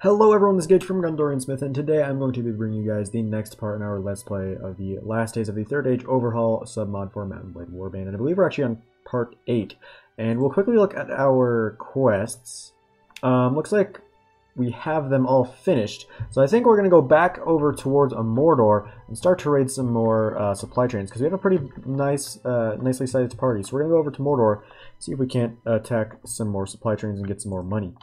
Hello everyone, this is Gage from Gondor Smith, and today I'm going to be bringing you guys the next part in our Let's Play of the last days of the Third Age Overhaul submod for M&B Warband, and I believe we're actually on part 8. And we'll quickly look at our quests. Looks like we have them all finished, so I think we're going to go back over towards Mordor and start to raid some more supply trains, because we have a pretty nice, nicely sized party. So we're going to go over to Mordor, see if we can't attack some more supply trains and get some more money.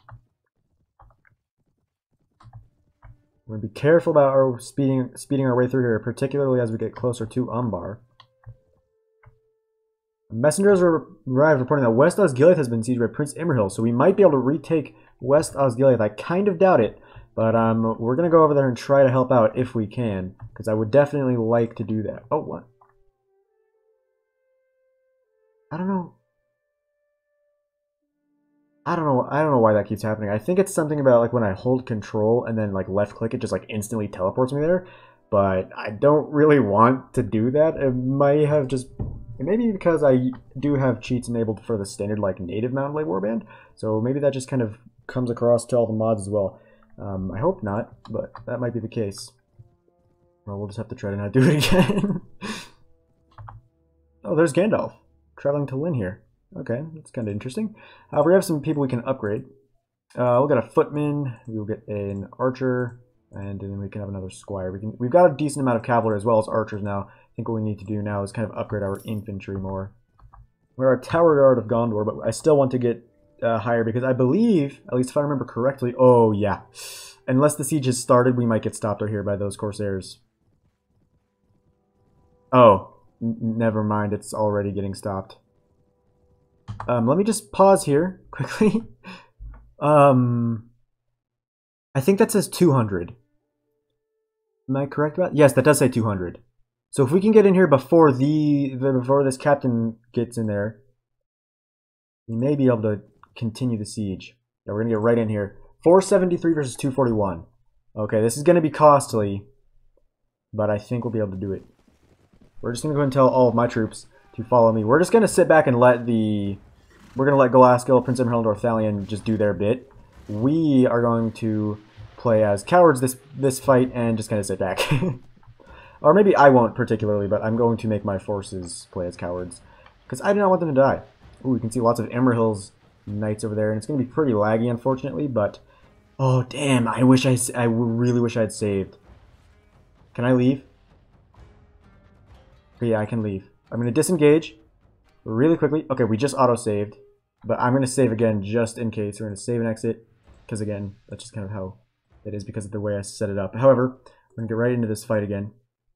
We're going to be careful about our speeding our way through here, particularly as we get closer to Umbar. Messengers arrived reporting that West Osgiliath has been sieged by Prince Imrahil, so we might be able to retake West Osgiliath. I kind of doubt it, but we're going to go over there and try to help out if we can, because I would definitely like to do that. Oh, what? I don't know why that keeps happening. I think it's something about like when I hold control and then like left click, it just like instantly teleports me there. But I don't really want to do that. It might have just, it may be because I do have cheats enabled for the standard like native M&B Warband. So maybe that just kind of comes across to all the mods as well. I hope not, but that might be the case. Well, we'll just have to try to not do it again. Oh, there's Gandalf traveling to Lynn here. Okay, that's kind of interesting. We have some people we can upgrade. We'll get a footman, we'll get an archer, and then we can have another squire. We've got a decent amount of cavalry as well as archers now. I think what we need to do now is kind of upgrade our infantry more. We're a tower guard of Gondor, but I still want to get higher because I believe, at least if I remember correctly, oh yeah, unless the siege has started, we might get stopped out here by those corsairs. Oh, never mind, it's already getting stopped. Let me just pause here quickly. I think that says 200. Am I correct about? Yes, that does say 200. So if we can get in here before before this captain gets in there, we may be able to continue the siege. Yeah, we're gonna get right in here. 473 versus 241. Okay, this is gonna be costly, but I think we'll be able to do it. We're just gonna go and tell all of my troops to follow me. We're just gonna sit back and let we're gonna let Galaskill, Prince Imrahil, and Orthalion just do their bit. We are going to play as cowards this fight and just kind of sit back. Or maybe I won't particularly, but I'm going to make my forces play as cowards because I do not want them to die. Ooh, you can see lots of Imrahil's knights over there, and it's gonna be pretty laggy, unfortunately. But oh damn, I really wish I'd saved. Can I leave? Okay, yeah, I can leave. I'm gonna disengage really quickly. Okay, we just auto-saved, but I'm going to save again just in case. We're going to save and exit, because again, that's just kind of how it is because of the way I set it up. However, we're going to get right into this fight again.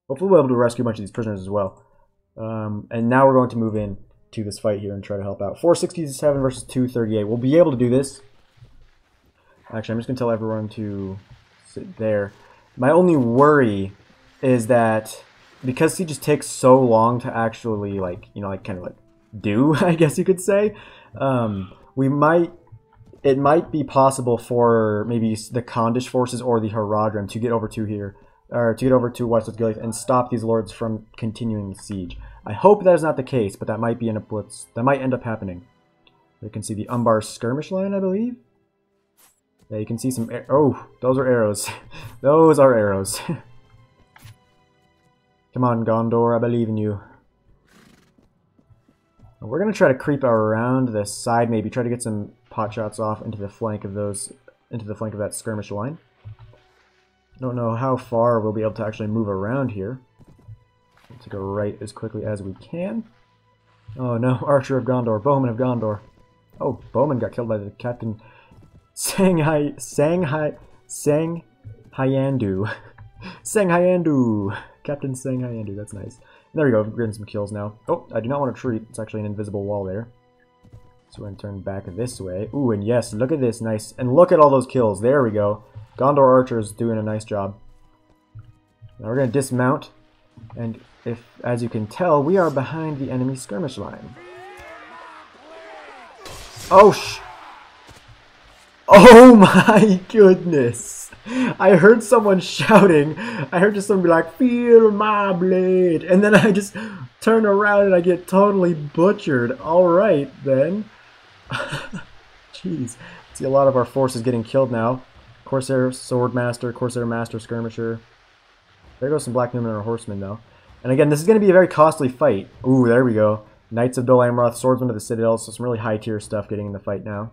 Hopefully we'll be able to rescue a bunch of these prisoners as well. And now we're going to move in to this fight here and try to help out. 467 versus 238. We'll be able to do this. Actually, I'm just going to tell everyone to sit there. My only worry is that because he just takes so long to actually, like, you know, like kind of like do, I guess you could say, it might be possible for maybe the Kondish forces or the Haradrim to get over to here, or to get over to West Osgiliath and stop these lords from continuing the siege. I hope that is not the case, but that might end up happening. You can see the Umbar skirmish line, I believe. Yeah, you can see some. Oh, those are arrows. Those are arrows. Come on, Gondor, I believe in you. We're going to try to creep around the side, maybe try to get some pot shots off into the flank of that skirmish line. Don't know how far we'll be able to actually move around here. We'll take a right as quickly as we can. Oh no, Archer of Gondor, Bowman of Gondor. Oh, Bowman got killed by the Captain Sanghayandu. Sanghayandu. Captain Sanghayandu, that's nice. There we go, we're getting some kills now. Oh, I do not want to retreat. It's actually an invisible wall there. So we're going to turn back this way. Ooh, and yes, look at this, nice. And look at all those kills. There we go. Gondor Archer's doing a nice job. Now we're going to dismount. And as you can tell, we are behind the enemy skirmish line. Oh my goodness! I heard someone shouting. I heard just someone be like, "Feel my blade," and then I just turn around and I get totally butchered. All right then. Jeez, see a lot of our forces getting killed now. Corsair Swordmaster, Corsair Master Skirmisher. There goes some Black Numenor Horsemen, though. And again, this is going to be a very costly fight. Ooh, there we go. Knights of Dol Amroth, Swordsmen of the Citadel, so some really high-tier stuff getting in the fight now.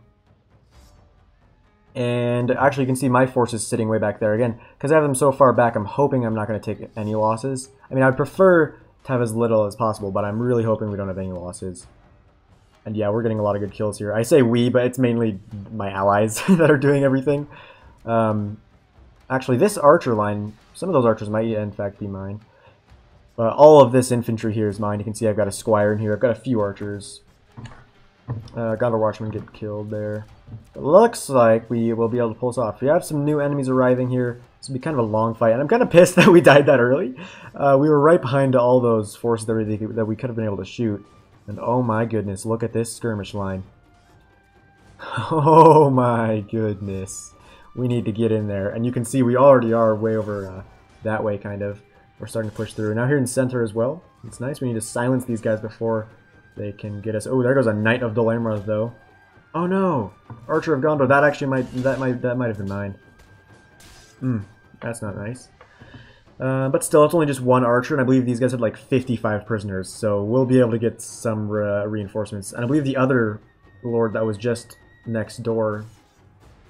And actually, you can see my forces sitting way back there. Again, because I have them so far back, I'm hoping I'm not going to take any losses. I mean, I'd prefer to have as little as possible, but I'm really hoping we don't have any losses. And yeah, we're getting a lot of good kills here. I say we, but it's mainly my allies that are doing everything. Actually, this archer line, some of those archers might in fact be mine. All of this infantry here is mine. You can see I've got a squire in here. I've got a few archers. Gondor Watchmen get killed there. It looks like we will be able to pull this off. We have some new enemies arriving here. This will be kind of a long fight, and I'm kind of pissed that we died that early. We were right behind all those forces that we could have been able to shoot. And oh my goodness, look at this skirmish line. Oh my goodness. We need to get in there. And you can see we already are way over that way, kind of. We're starting to push through. Now here in center as well. It's nice. We need to silence these guys before they can get us. Oh, there goes a Knight of Dol Amroth, though. Oh no! Archer of Gondor. That actually might have been mine. That's not nice. But still, it's only just one archer, and I believe these guys had like 55 prisoners, so we'll be able to get some reinforcements. And I believe the other lord that was just next door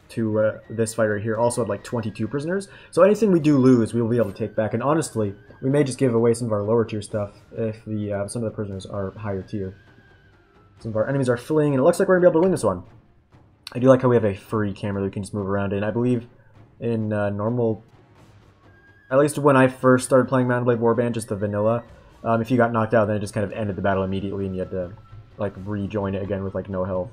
to this fight right here also had like 22 prisoners. So anything we do lose, we'll be able to take back. And honestly, we may just give away some of our lower tier stuff if some of the prisoners are higher tier. Some of our enemies are fleeing, and it looks like we're going to be able to win this one. I do like how we have a free camera that we can just move around in. I believe in normal... At least when I first started playing M&B Warband, just the vanilla, if you got knocked out, then it just kind of ended the battle immediately, and you had to like rejoin it again with like no health.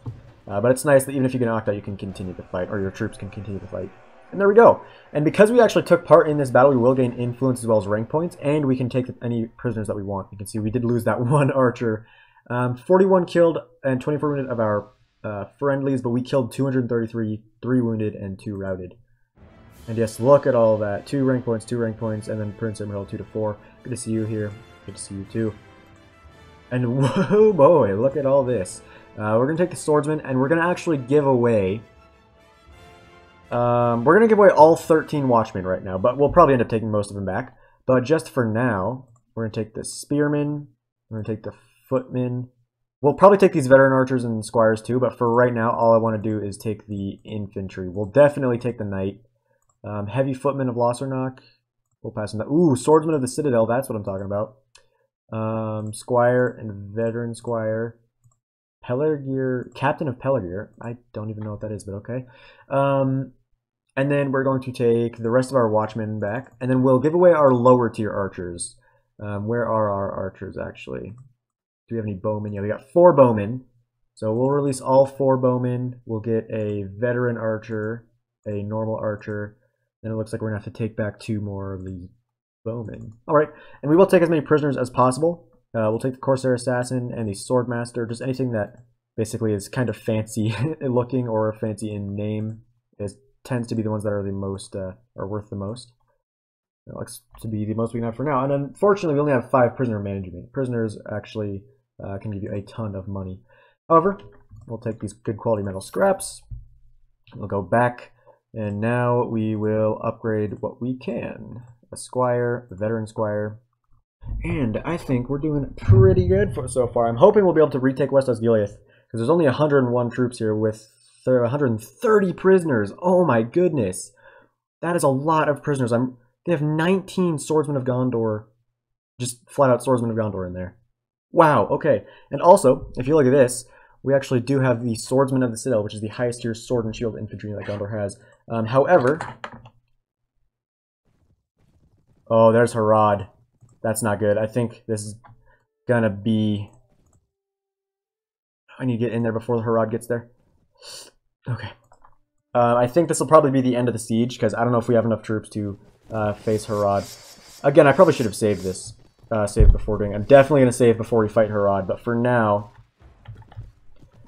But it's nice that even if you get knocked out, you can continue the fight, or your troops can continue the fight. And there we go. And because we actually took part in this battle, we will gain influence as well as rank points, and we can take any prisoners that we want. You can see we did lose that one archer. 41 killed and 24 wounded of our friendlies, but we killed 233, 3 wounded, and 2 routed. And yes, look at all that. 2 rank points, and then Prince Emerald 2 to 4. Good to see you here. Good to see you too. And whoa boy, look at all this. We're going to take the swordsman, and we're going to actually give away... we're going to give away all 13 watchmen right now, but we'll probably end up taking most of them back. But just for now, we're going to take the spearmen, we're going to take the footmen. We'll probably take these veteran archers and squires too, but for right now, all I want to do is take the infantry. We'll definitely take the knight. Heavy footmen of Lossarnock. We'll pass on that. Ooh, swordsman of the Citadel, that's what I'm talking about. Squire and veteran squire. Pelargir, captain of Pelargir. I don't even know what that is, but okay. And then we're going to take the rest of our watchmen back, and then we'll give away our lower tier archers. Where are our archers, actually? Do we have any bowmen? Yeah, we got 4 bowmen. So we'll release all 4 bowmen. We'll get a veteran archer, a normal archer, and it looks like we're going to have to take back 2 more of these bowmen. Alright, and we will take as many prisoners as possible. We'll take the Corsair Assassin and the Swordmaster, just anything that basically is kind of fancy looking or fancy in name. It tends to be the ones that are the most, are worth the most. It looks to be the most we can have for now. And unfortunately, we only have 5 prisoner management. Prisoners actually can give you a ton of money. However, we'll take these good quality metal scraps. We'll go back, and now we will upgrade what we can. A squire, a veteran squire. And I think we're doing pretty good so far. I'm hoping we'll be able to retake West Osgiliath, because there's only 101 troops here with 130 prisoners. Oh my goodness. That is a lot of prisoners. They have 19 Swordsmen of Gondor, just flat out Swordsmen of Gondor in there. Wow, okay. And also, if you look at this, we actually do have the Swordsman of the Citadel, which is the highest tier sword and shield infantry that Gondor has. However... Oh, there's Harad. That's not good. I think this is gonna be... I need to get in there before the Harad gets there. Okay. I think this will probably be the end of the siege, because I don't know if we have enough troops to face Harad. Again, I probably should have saved this. Saved before doing it. I'm definitely going to save before we fight Harad, but for now,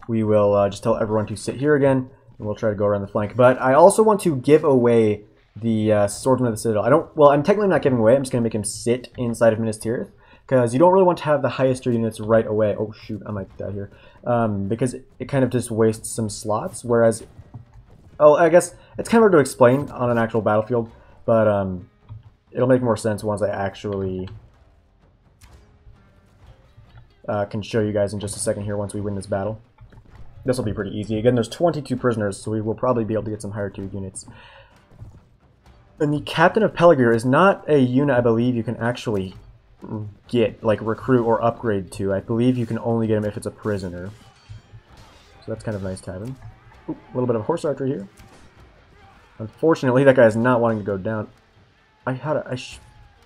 we will just tell everyone to sit here again, and we'll try to go around the flank. But I also want to give away the Swordsman of the Citadel. I'm technically not giving away. I'm just going to make him sit inside of Minas Tirith, because you don't really want to have the highest tier units right away. Oh shoot, I might die here. Because it kind of just wastes some slots, whereas... Oh, I guess It's kind of hard to explain on an actual battlefield, but it'll make more sense once I actually can show you guys in just a second here once we win this battle. This will be pretty easy. Again, there's 22 prisoners, so we will probably be able to get some higher tier units. And the Captain of Peligir is not a unit I believe you can actually get, like, recruit or upgrade to. I believe you can only get him if it's a prisoner. So that's kind of nice to have him. Ooh, a little bit of horse archery here. Unfortunately, that guy is not wanting to go down.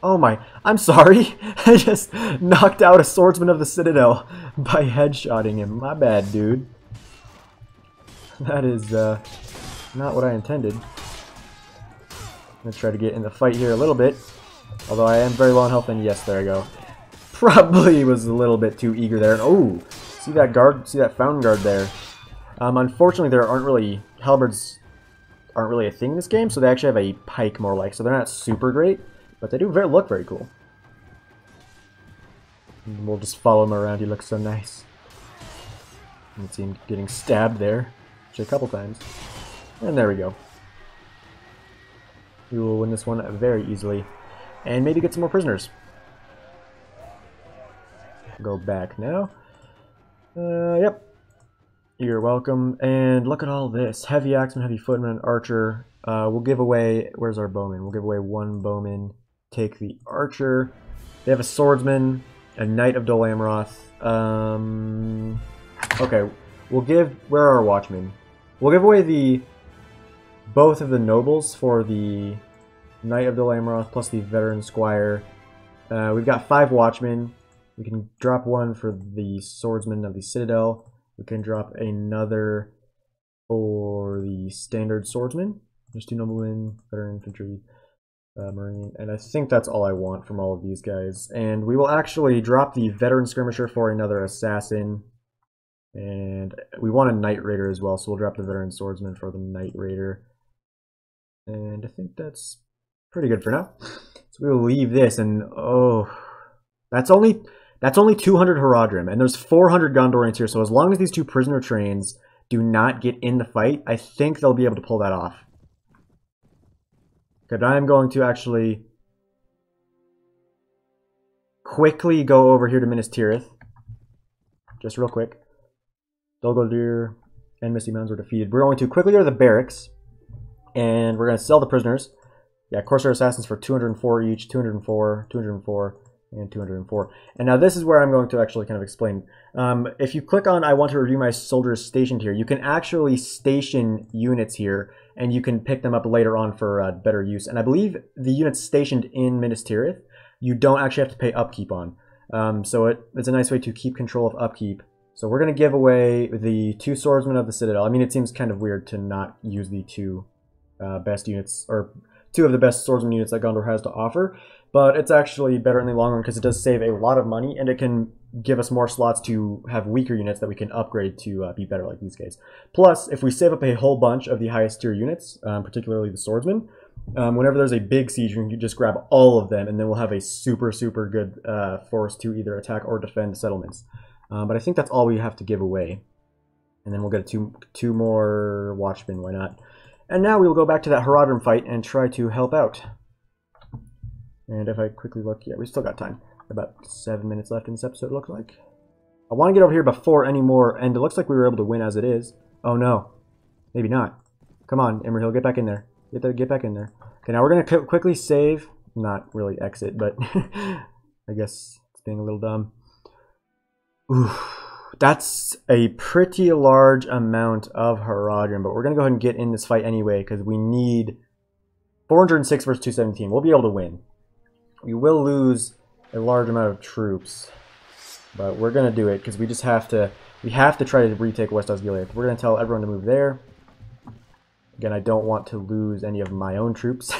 Oh my, I'm sorry. I just knocked out a swordsman of the Citadel by headshotting him. My bad, dude. That is not what I intended. I'm going to try to get in the fight here a little bit. Although I am very low on health, and yes, there I go. Probably was a little bit too eager there. Oh, see that guard? See that fountain guard there? Unfortunately, there aren't really... halberds aren't really a thing in this game, so they actually have a pike more like. So they're not super great, but they do look very cool. And we'll just follow him around. He looks so nice. You can see him getting stabbed there. A couple times. And there we go. We will win this one very easily. And maybe get some more prisoners. Go back now. Yep. You're welcome. And look at all this. Heavy axeman, heavy footman, and archer. We'll give away... where's our bowman? We'll give away one bowman. Take the archer. They have a swordsman. A knight of Dol Amroth. Okay. We'll give... where are our watchmen? We'll give away both of the nobles for the Knight of Dol Amroth plus the veteran squire. We've got 5 watchmen. We can drop one for the swordsman of the Citadel. We can drop another for the standard swordsman. There's 2 noblemen, veteran infantry, marine, and I think that's all I want from all of these guys. And we will actually drop the veteran skirmisher for another assassin. And we want a Knight Raider as well, so we'll drop the Veteran Swordsman for the Knight Raider. And I think that's pretty good for now. So we will leave this, and oh, that's only 200 Haradrim, and there's 400 Gondorians here, so as long as these 2 prisoner trains do not get in the fight, I think they'll be able to pull that off. Good, I am going to actually quickly go over here to Minas Tirith. Just real quick. Dolgodir and Misty Mounds were defeated. We're going to quickly go to the barracks, and we're going to sell the prisoners. Yeah, Corsair Assassins for 204 each, 204, 204, and 204. And now this is where I'm going to actually kind of explain. If you click on I want to review my soldiers stationed here, you can actually station units here, and you can pick them up later on for better use. And I believe the units stationed in Minas Tirith, you don't actually have to pay upkeep on. So it's a nice way to keep control of upkeep. So we're going to give away the 2 swordsmen of the Citadel. I mean, it seems kind of weird to not use the 2 best units, or 2 of the best swordsman units that Gondor has to offer. But it's actually better in the long run because it does save a lot of money, and it can give us more slots to have weaker units that we can upgrade to be better like these guys. Plus, if we save up a whole bunch of the highest tier units, particularly the swordsmen, whenever there's a big siege, you can just grab all of them, and then we'll have a super, super good force to either attack or defend settlements. But I think that's all we have to give away. And then we'll get 2 more watchmen, why not? And now we will go back to that Haradrim fight and try to help out. And if I quickly look, yeah, we still got time. About 7 minutes left in this episode, it looks like. I want to get over here before any more, and it looks like we were able to win as it is. Oh no. Maybe not. Come on, Emerhill, get back in there. Get back in there. Okay, now we're going to quickly save. Not really exit, but I guess it's being a little dumb. Oof, that's a pretty large amount of Haradrim, but we're going to go ahead and get in this fight anyway, because we need 406 versus 217. We'll be able to win. We will lose a large amount of troops, but we're going to do it, because we just have to, try to retake West Osgiliath. We're going to tell everyone to move there. Again, I don't want to lose any of my own troops.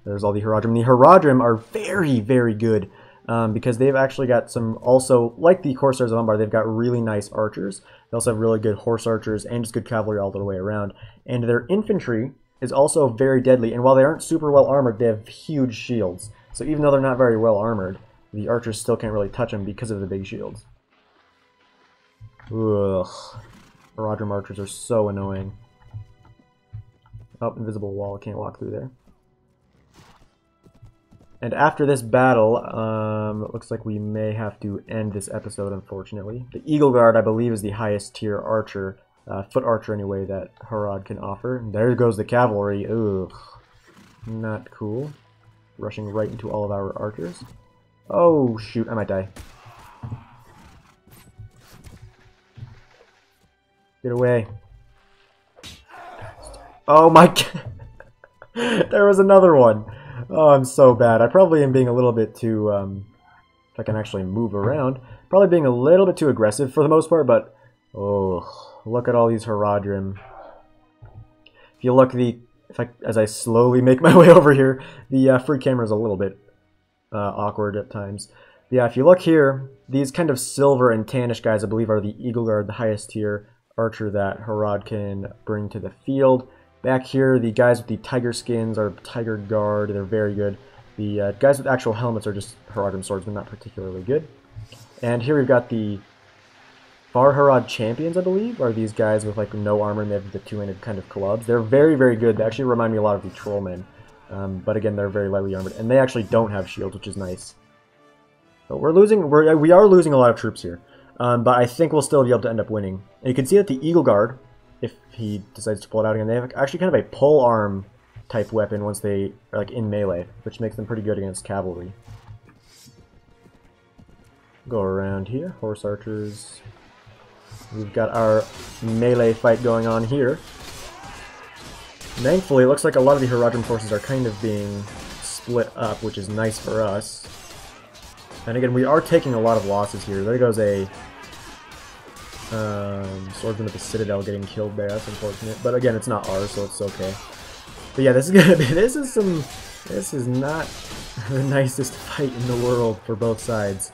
There's all the Haradrim. The Haradrim are very, very good. Because they've actually got some, also, like the Corsairs of Umbar, they've got really nice archers. They also have really good horse archers and just good cavalry all the way around. And their infantry is also very deadly, and while they aren't super well armored, they have huge shields. So even though they're not very well armored, the archers still can't really touch them because of the big shields. Ugh. Haradrim archers are so annoying. Oh, invisible wall. Can't walk through there. And after this battle, it looks like we may have to end this episode, unfortunately. The Eagle Guard, I believe, is the highest tier archer, foot archer anyway, that Harad can offer. And there goes the cavalry. Ugh. Not cool. Rushing right into all of our archers. Oh, shoot. I might die. Get away. Oh my god. There was another one. Oh, I'm so bad. I probably am being a little bit too, if I can actually move around, probably being a little bit too aggressive for the most part, but, oh, look at all these Haradrim. If you look, as I slowly make my way over here, the free camera is a little bit awkward at times. But yeah, if you look here, these kind of silver and tannish guys, I believe, are the Eagle Guard, the highest tier archer that Harad can bring to the field. Back here, the guys with the tiger skins are Tiger Guard. They're very good. The guys with actual helmets are just Haradrim swordsmen, not particularly good. And here we've got the Far Harad champions, I believe, are these guys with like no armor and they have the two-handed kind of clubs. They're very, very good. They actually remind me a lot of the Trollmen. But again, they're very lightly armored. And they actually don't have shields, which is nice. But we are losing a lot of troops here. But I think we'll still be able to end up winning. And you can see that the Eagle Guard, if he decides to pull it out again, they have actually kind of a pole arm type weapon once they are like in melee, which makes them pretty good against cavalry. Go around here, horse archers. We've got our melee fight going on here. Thankfully, it looks like a lot of the Haradrim forces are kind of being split up, which is nice for us. And again, we are taking a lot of losses here. There goes a swordsman at the Citadel getting killed there. That's unfortunate. But again, it's not ours, so it's okay. But yeah, this is not the nicest fight in the world for both sides.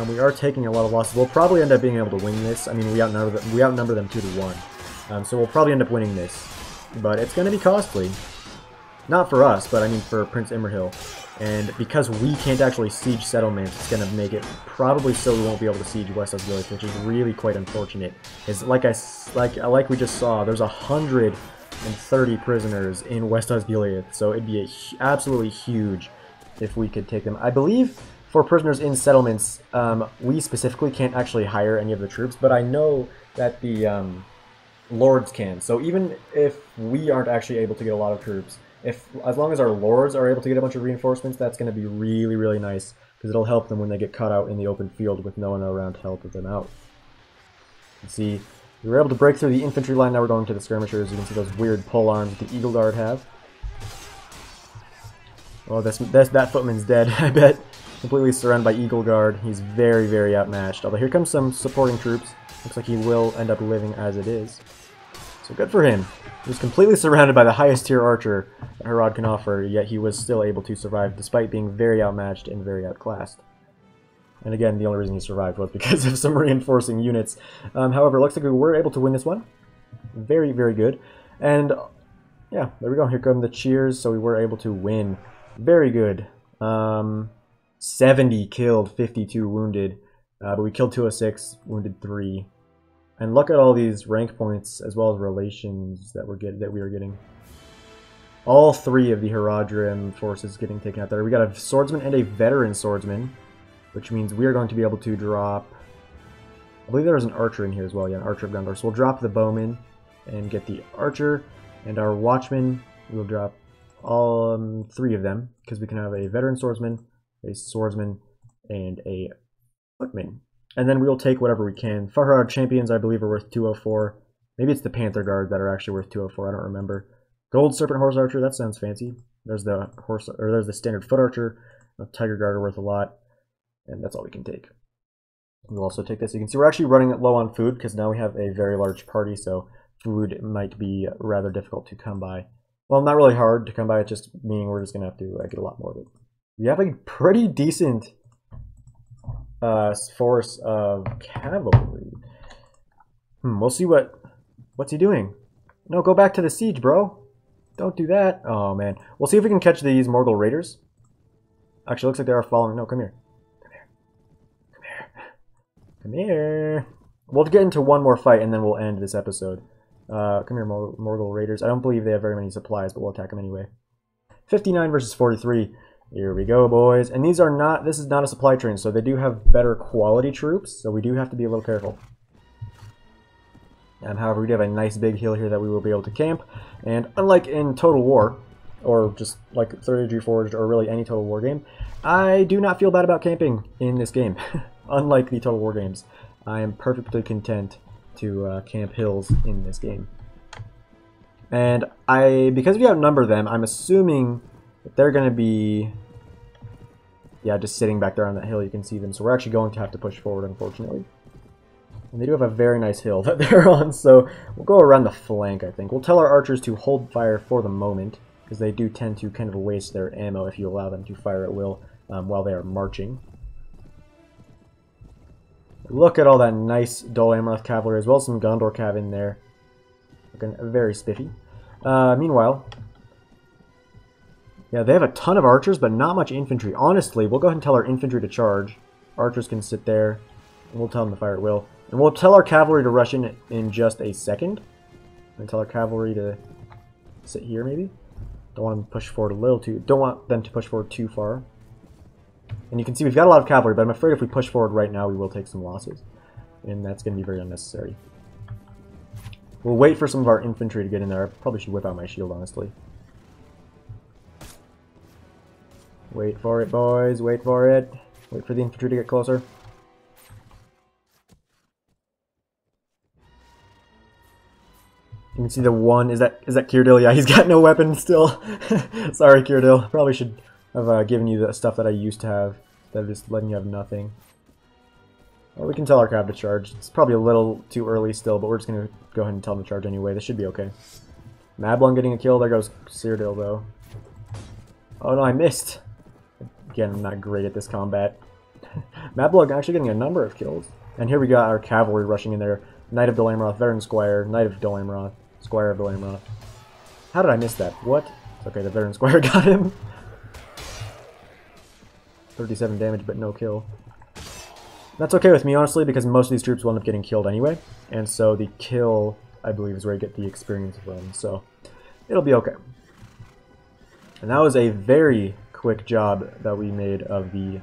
We are taking a lot of losses. We'll probably end up being able to win this. I mean, we outnumber them 2-1. So we'll probably end up winning this. But it's going to be costly. Not for us, but I mean for Prince Imrahil. And because we can't actually siege settlements, it's going to make it probably so we won't be able to siege West Osgiliath, which is really quite unfortunate. Is like we just saw, there's 130 prisoners in West Osgiliath, so it'd be absolutely huge if we could take them. I believe for prisoners in settlements, we specifically can't actually hire any of the troops, but I know that the lords can. So even if we aren't actually able to get a lot of troops, as long as our lords are able to get a bunch of reinforcements, that's going to be really, really nice, because it'll help them when they get caught out in the open field with no one around to help them out. You can see we were able to break through the infantry line. Now we're going to the skirmishers. You can see those weird pole arms that the Eagle Guard have. Oh, that footman's dead, I bet. Completely surrounded by Eagle Guard. He's very, very outmatched. Although here comes some supporting troops. Looks like he will end up living as it is. So good for him. He was completely surrounded by the highest tier archer that Harad can offer, yet he was still able to survive despite being very outmatched and very outclassed. And again, the only reason he survived was because of some reinforcing units. However, it looks like we were able to win this one. Very, very good. And yeah, there we go. Here come the cheers. So we were able to win. Very good. 70 killed, 52 wounded. But we killed 206, wounded 3. And look at all these rank points as well as relations that we are getting. All 3 of the Haradrim forces getting taken out there. We got a swordsman and a veteran swordsman, which means we are going to be able to drop. I believe there was an archer in here as well. Yeah, an archer of Gondor. So we'll drop the bowman and get the archer, and our watchman. We'll drop all 3 of them because we can have a veteran swordsman, a swordsman, and a footman. And then we'll take whatever we can. Farhad champions, I believe, are worth 204. Maybe it's the Panther Guard that are actually worth 204. I don't remember. Gold Serpent Horse Archer, that sounds fancy. There's the there's the standard Foot Archer. Tiger Guard are worth a lot, and that's all we can take. We'll also take this. You can see we're actually running low on food because now we have a very large party, so food might be rather difficult to come by. Well, not really hard to come by. It's just meaning we're just gonna have to get a lot more of it. We have a pretty decent force of cavalry. We'll see what's he doing. No, go back to the siege, bro. Don't do that. Oh man, we'll see if we can catch these Morgul raiders. Actually, looks like they are following. No, come here. Come here. Come here. We'll get into one more fight and then we'll end this episode. Come here, Morgul Raiders. I don't believe they have very many supplies, but we'll attack them anyway. 59 versus 43. Here we go, boys. And these are not, this is not a supply train, so they do have better quality troops, so we do have to be a little careful. However, we do have a nice big hill here that we will be able to camp, and unlike in Total War, or just like 30 Forged, or really any Total War game, I do not feel bad about camping in this game. Unlike the Total War games, I am perfectly content to camp hills in this game. And because we outnumber them, I'm assuming that they're going to be, yeah, just sitting back there on that hill. You can see them, so we're actually going to have to push forward, unfortunately. And they do have a very nice hill that they're on, so we'll go around the flank, I think. We'll tell our archers to hold fire for the moment, because they do tend to kind of waste their ammo if you allow them to fire at will while they are marching. Look at all that nice Dol Amroth cavalry, as well as some Gondor cav in there. Looking very spiffy. Meanwhile, yeah, they have a ton of archers, but not much infantry. Honestly, we'll go ahead and tell our infantry to charge. Archers can sit there, and we'll tell them to fire at will. And we'll tell our cavalry to rush in just a second. And tell our cavalry to sit here, maybe. Don't want them to push forward a little too. Don't want them to push forward too far. And you can see we've got a lot of cavalry, but I'm afraid if we push forward right now, we will take some losses. And that's going to be very unnecessary. We'll wait for some of our infantry to get in there. I probably should whip out my shield, honestly. Wait for it, boys. Wait for it. Wait for the infantry to get closer. You can see the one. Is that Cyrodiil? Yeah, he's got no weapon still. Sorry, Cyrodiil. Probably should have given you the stuff that I used to have instead of just letting you have nothing. Well, we can tell our cav to charge. It's probably a little too early still, but we're just going to go ahead and tell them to charge anyway. This should be okay. Mablung getting a kill. There goes Cyrodiil, though. Oh no, I missed. Again, I'm not great at this combat. Mablung actually getting a number of kills. And here we got our cavalry rushing in there. Knight of Dol Amroth, Veteran Squire, Knight of Dol Amroth, Squire of Dol Amroth. How did I miss that? What? It's okay, the Veteran Squire got him. 37 damage, but no kill. That's okay with me, honestly, because most of these troops will end up getting killed anyway. And so the kill, I believe, is where you get the experience from. So it'll be okay. And that was a very quick job that we made of the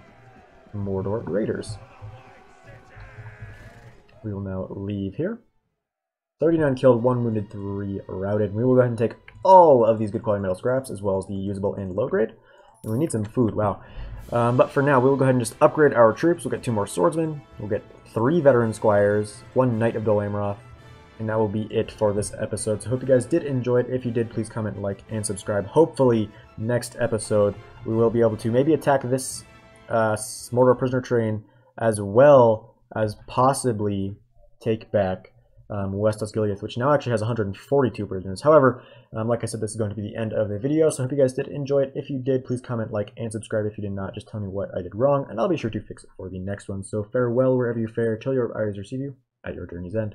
Mordor Raiders. We will now leave here. 39 killed, 1 wounded, 3 routed. We will go ahead and take all of these good quality metal scraps, as well as the usable and low grade. And we need some food, wow. But for now, we will go ahead and just upgrade our troops. We'll get 2 more swordsmen. We'll get 3 veteran squires, 1 knight of Dol Amroth. And that will be it for this episode. So I hope you guys did enjoy it. If you did, please comment, like, and subscribe. Hopefully, next episode, we will be able to maybe attack this Mordor prisoner train, as well as possibly take back West Osgiliath, which now actually has 142 prisoners. However, like I said, this is going to be the end of the video, so I hope you guys did enjoy it. If you did, please comment, like, and subscribe. If you did not, just tell me what I did wrong, and I'll be sure to fix it for the next one. So farewell wherever you fare, till your eyes receive you at your journey's end.